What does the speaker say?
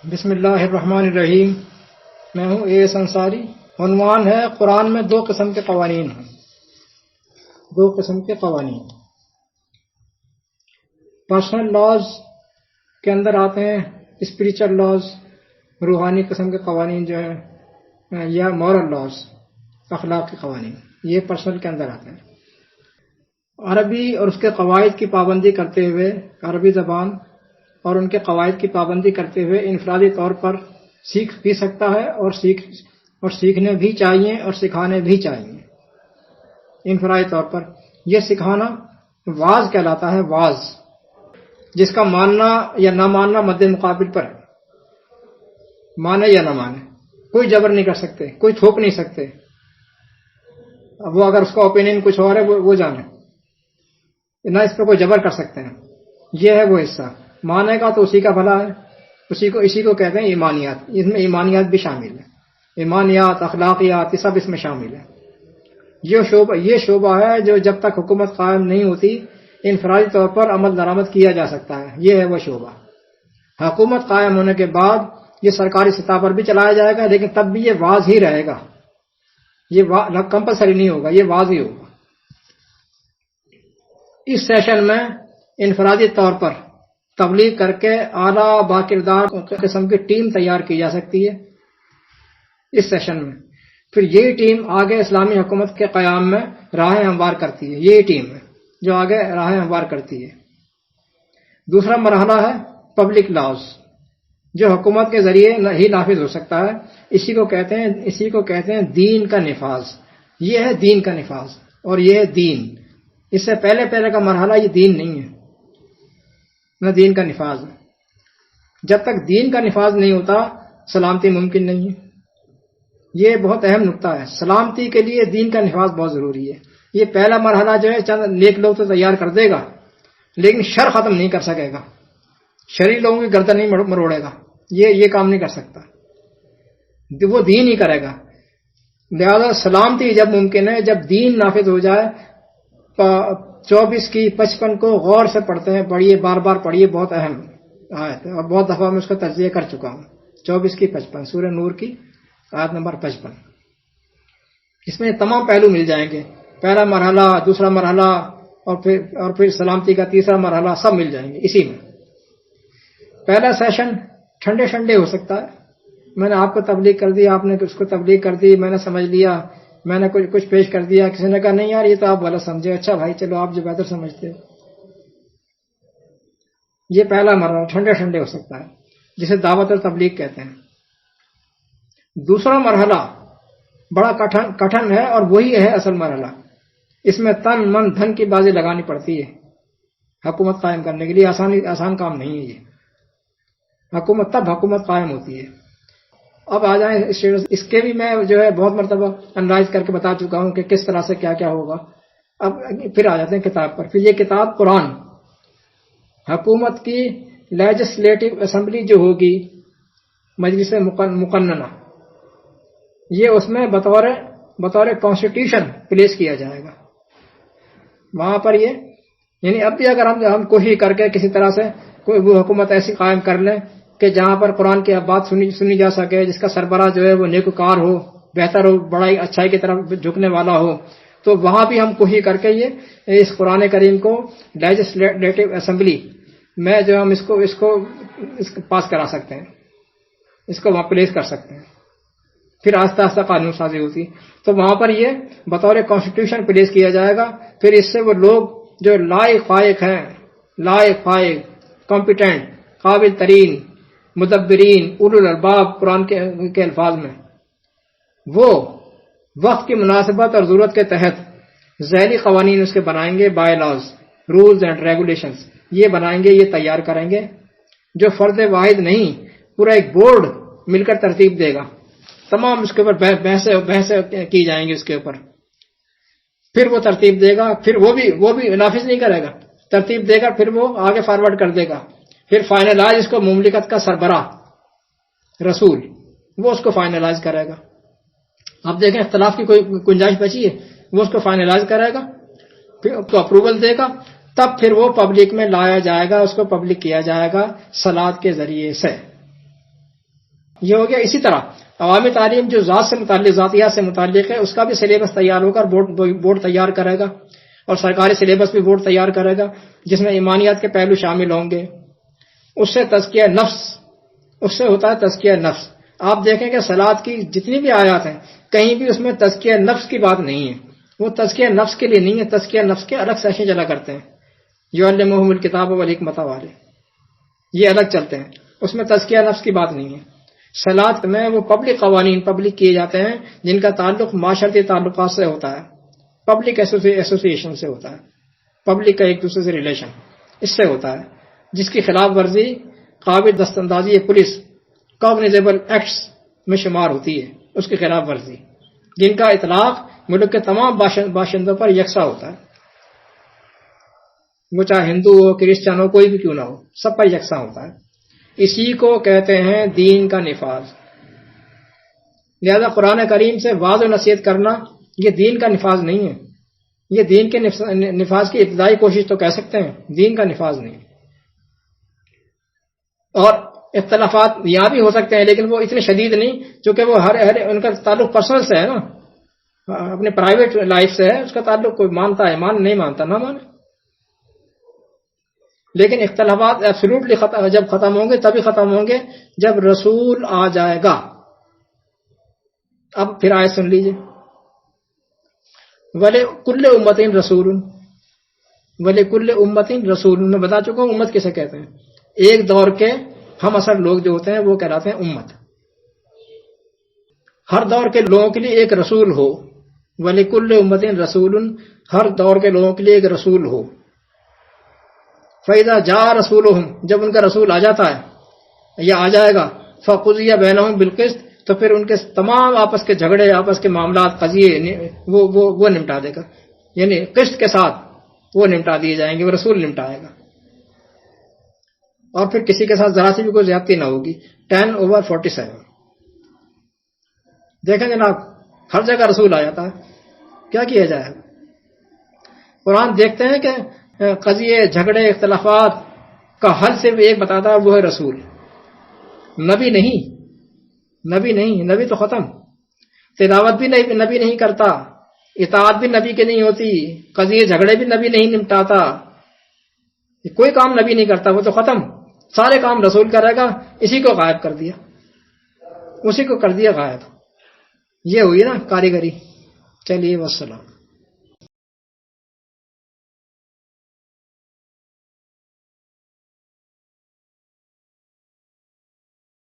بسم اللہ الرحمن الرحیم۔ میں ہوں اے ایس انصاری۔ عنوان ہے قرآن میں دو قسم کے قوانین ہیں۔ دو قسم کے قوانین پرسنل لاز کے اندر آتے ہیں، اسپریچل لاز روحانی قسم کے قوانین جو ہیں، یا مورل لاز اخلاق کے قوانین، یہ پرسنل کے اندر آتے ہیں۔ عربی اور اس کے قواعد کی پابندی کرتے ہوئے، عربی زبان اور ان کے قواعد کی پابندی کرتے ہوئے انفرادی طور پر سیکھ بھی سکتا ہے اور سیکھنے بھی چاہیے اور سکھانے بھی چاہیے۔ انفرادی طور پر یہ سکھانا واعظ کہلاتا ہے، واعظ، جس کا ماننا یا نہ ماننا مد مقابل پر ہے، مانے یا نہ مانے، کوئی جبر نہیں کر سکتے، کوئی تھوپ نہیں سکتے۔ اب وہ اگر اس کا اوپینین کچھ اور ہے وہ جانے، نہ اس پہ کوئی جبر کر سکتے ہیں۔ یہ ہے وہ حصہ، مانے گا تو اسی کا بھلا ہے، اسی کو کہتے ہیں ایمانیات۔ اس میں ایمانیات بھی شامل ہے، ایمانیات، اخلاقیات، یہ سب اس میں شامل ہے۔ یہ شعبہ ہے جو جب تک حکومت قائم نہیں ہوتی انفرادی طور پر عمل درآمد کیا جا سکتا ہے، یہ ہے وہ شعبہ۔ حکومت قائم ہونے کے بعد یہ سرکاری سطح پر بھی چلایا جائے گا، لیکن تب بھی یہ واعظ ہی رہے گا، یہ کمپلسری نہیں ہوگا، یہ واعظ ہی ہوگا۔ اس سیشن میں انفرادی طور پر تبلیغ کر کے اعلیٰ باکردار قسم کی ٹیم تیار کی جا سکتی ہے اس سیشن میں۔ پھر یہی ٹیم آگے اسلامی حکومت کے قیام میں راہ ہموار کرتی ہے، یہی ٹیم ہے جو آگے راہ ہموار کرتی ہے۔ دوسرا مرحلہ ہے پبلک لاز، جو حکومت کے ذریعے ہی نافذ ہو سکتا ہے۔ اسی کو کہتے ہیں دین کا نفاذ۔ یہ ہے دین کا نفاذ، اور یہ ہے دین۔ اس سے پہلے کا مرحلہ یہ دین نہیں ہے، نہ دین کا نفاذ ہے۔ جب تک دین کا نفاذ نہیں ہوتا سلامتی ممکن نہیں ہے۔ یہ بہت اہم نقطہ ہے، سلامتی کے لیے دین کا نفاذ بہت ضروری ہے۔ یہ پہلا مرحلہ جو ہے چند نیک لوگ تو تیار کر دے گا، لیکن شر ختم نہیں کر سکے گا، شریر لوگوں کی گردن نہیں مروڑے گا، یہ کام نہیں کر سکتا، وہ دین ہی کرے گا۔ لہذا سلامتی جب ممکن ہے جب دین نافذ ہو جائے۔ 24 کی 55 کو غور سے پڑھتے ہیں، پڑھیے، بار بار پڑھیے، بہت اہم آیت ہے اور بہت دفعہ میں اس کا تجزیہ کر چکا ہوں۔ 24 کی 55 سورہ نور کی آیت نمبر 55، اس میں تمام پہلو مل جائیں گے، پہلا مرحلہ، دوسرا مرحلہ، اور پھر سلامتی کا تیسرا مرحلہ، سب مل جائیں گے اسی میں۔ پہلا سیشن ٹھنڈے ہو سکتا ہے، میں نے آپ کو تبلیغ کر دی، آپ نے اس کو تبلیغ کر دی، میں نے سمجھ لیا، میں نے کچھ پیش کر دیا، کسی نے کہا نہیں یار یہ تو آپ غلط سمجھے، اچھا بھائی چلو آپ جو بہتر سمجھتے ہو۔ یہ پہلا مرحلہ ٹھنڈے ہو سکتا ہے، جسے دعوت اور تبلیغ کہتے ہیں۔ دوسرا مرحلہ بڑا کٹھن ہے، اور وہی ہے اصل مرحلہ۔ اس میں تن من دھن کی بازی لگانی پڑتی ہے حکومت قائم کرنے کے لیے، آسان کام نہیں ہے یہ۔ تب حکومت قائم ہوتی ہے۔ اب آ جائیں اس کے بھی میں جو ہے بہت مرتبہ انالائز کر کے بتا چکا ہوں کہ کس طرح سے کیا ہوگا۔ اب پھر آ جاتے ہیں کتاب پر۔ پھر یہ کتاب قرآن، حکومت کی لیجسلیٹو اسمبلی جو ہوگی، مجلس مقننہ، یہ اس میں بطور کانسٹیٹیوشن پلیس کیا جائے گا وہاں پر۔ یہ یعنی اب بھی اگر ہم کوشش کر کے کسی طرح سے کوئی وہ حکومت ایسی قائم کر لیں کہ جہاں پر قرآن کی بات سنی جا سکے، جس کا سربراہ جو ہے وہ نیکوکار ہو، بہتر ہو، بڑائی اچھائی کی طرف جھکنے والا ہو، تو وہاں بھی ہم کوشش کر کے اس قرآن کریم کو لیجسلیٹو اسمبلی میں جو ہم اس کو پاس کرا سکتے ہیں، اس کو وہاں پلیس کر سکتے ہیں۔ پھر آہستہ آہستہ قانون سازی ہوتی، تو وہاں پر یہ بطور کانسٹیٹیوشن پلیس کیا جائے گا۔ پھر اس سے وہ لوگ جو لائق ہیں، کمپیٹنٹ، قابل ترین، مدبرین، اولو الالباب قرآن کے الفاظ میں، وہ وقت کی مناسبت اور ضرورت کے تحت ذیلی قوانین اس کے بنائیں گے، bylaws, rules and regulations یہ بنائیں گے، یہ تیار کریں گے، جو فرد واحد نہیں پورا ایک بورڈ مل کر ترتیب دے گا، تمام اس کے اوپر بحثیں کی جائیں گی اس کے اوپر۔ پھر وہ ترتیب دے گا، پھر وہ بھی نافذ نہیں کرے گا، ترتیب دے گا، پھر وہ آگے فارورڈ کر دے گا، پھر فائنلائز اس کو مملکت کا سربراہ رسول وہ اس کو فائنلائز کرے گا۔ اب دیکھیں اختلاف کی کوئی گنجائش بچی ہے، وہ اس کو فائنلائز کرے گا، پھر اس کو اپروول دے گا، تب پھر وہ پبلک میں لایا جائے گا، اس کو پبلک کیا جائے گا صلاۃ کے ذریعے سے۔ یہ ہو گیا. اسی طرح عوامی تعلیم جو ذات سے متعلق، ذاتیات سے متعلق ہے، اس کا بھی سلیبس تیار ہوگا، بورڈ تیار کرے گا، اور سرکاری سلیبس بھی بورڈ تیار کرے گا جس میں ایمانیات کے پہلو شامل ہوں گے. اس سے تزکیہ نفس، اس سے ہوتا ہے تزکیہ نفس. آپ دیکھیں کہ صلاۃ کی جتنی بھی آیات ہیں کہیں بھی اس میں تزکیہ نفس کی بات نہیں ہے. وہ تزکیہ نفس کے لیے نہیں ہے، تزکیہ نفس کے الگ سیشن چلا کرتے ہیں. یعلمہم الکتاب والحکمۃ والے یہ الگ چلتے ہیں، اس میں تزکیہ نفس کی بات نہیں ہے. صلاۃ میں وہ پبلک قوانین پبلک کیے جاتے ہیں جن کا تعلق معاشرتی تعلقات سے ہوتا ہے، پبلک ایسوسیشن سے ہوتا ہے، پبلک کا ایک دوسرے سے ریلیشن اس سے ہوتا ہے، جس کی خلاف ورزی قابل دستاندازی پولیس کاگنیزیبل ایکٹس میں شمار ہوتی ہے. اس کی خلاف ورزی جن کا اطلاق ملک کے تمام باشندوں پر یکساں ہوتا ہے، وہ چاہے ہندو ہو، کرسچن ہو، کوئی بھی کیوں نہ ہو، سب پر یکساں ہوتا ہے. اسی کو کہتے ہیں دین کا نفاذ. لہذا قرآن کریم سے واضح و نصیحت کرنا یہ دین کا نفاذ نہیں ہے. یہ دین کے نفاذ کی ابتدائی کوشش تو کہہ سکتے ہیں، دین کا نفاذ نہیں. اور اختلافات یہاں بھی ہو سکتے ہیں لیکن وہ اتنے شدید نہیں، چونکہ وہ ہر ان کا تعلق پرسنل سے ہے نا، اپنے پرائیویٹ لائف سے ہے. اس کا تعلق کوئی مانتا ہے مان، نہیں مانتا نہ مانے. لیکن اختلافات ایبسولوٹلی جب ختم ہوں گے تبھی ختم ہوں گے جب رسول آ جائے گا. اب پھر آیت سن لیجئے، وَلِكُلِّ أُمَّةٍ رَسُولٌ، وَلِكُلِّ أُمَّةٍ رَسُولٌ. میں بتا چکا ہوں امت کسے کہتے ہیں. ایک دور کے ہم اثر لوگ جو ہوتے ہیں وہ کہلاتے ہیں امت. ہر دور کے لوگوں کے لیے ایک رسول ہو. وَلِكُلِّ أُمَّةٍ رَسُولٌ، ہر دور کے لوگوں کے لیے ایک رسول ہو. فَإِذَا جَاءَ رَسُولُهُمْ، جب ان کا رسول آ جاتا ہے یا آ جائے گا، فَقُضِيَ بَيْنَهُمْ بِالْقِسْطِ، تو پھر ان کے تمام آپس کے جھگڑے، آپس کے معاملات، قضیے وہ نمٹا دے گا. یعنی قسط کے ساتھ وہ نمٹا دیے جائیں گے، وہ رسول نمٹائے گا. اور پھر کسی کے ساتھ ذرا سی بھی کوئی زیادتی نہ ہوگی. 10/47. دیکھیں جناب، ہر جگہ رسول آ جاتا ہے، کیا کیا جائے. قرآن دیکھتے ہیں کہ قضیے، جھگڑے، اختلافات کا حل صرف ایک بتاتا ہے، وہ ہے رسول. نبی نہیں، نبی نہیں، نبی تو ختم. تلاوت بھی نبی نہیں کرتا، اطاعت بھی نبی کی نہیں ہوتی، قضیے جھگڑے بھی نبی نہیں نمٹاتا، کوئی کام نبی نہیں کرتا، وہ تو ختم. سارے کام رسول کرے گا. اسی کو غائب کر دیا، اسی کو کر دیا غائب. یہ ہوئی نا کاریگری. چلیے والسلام.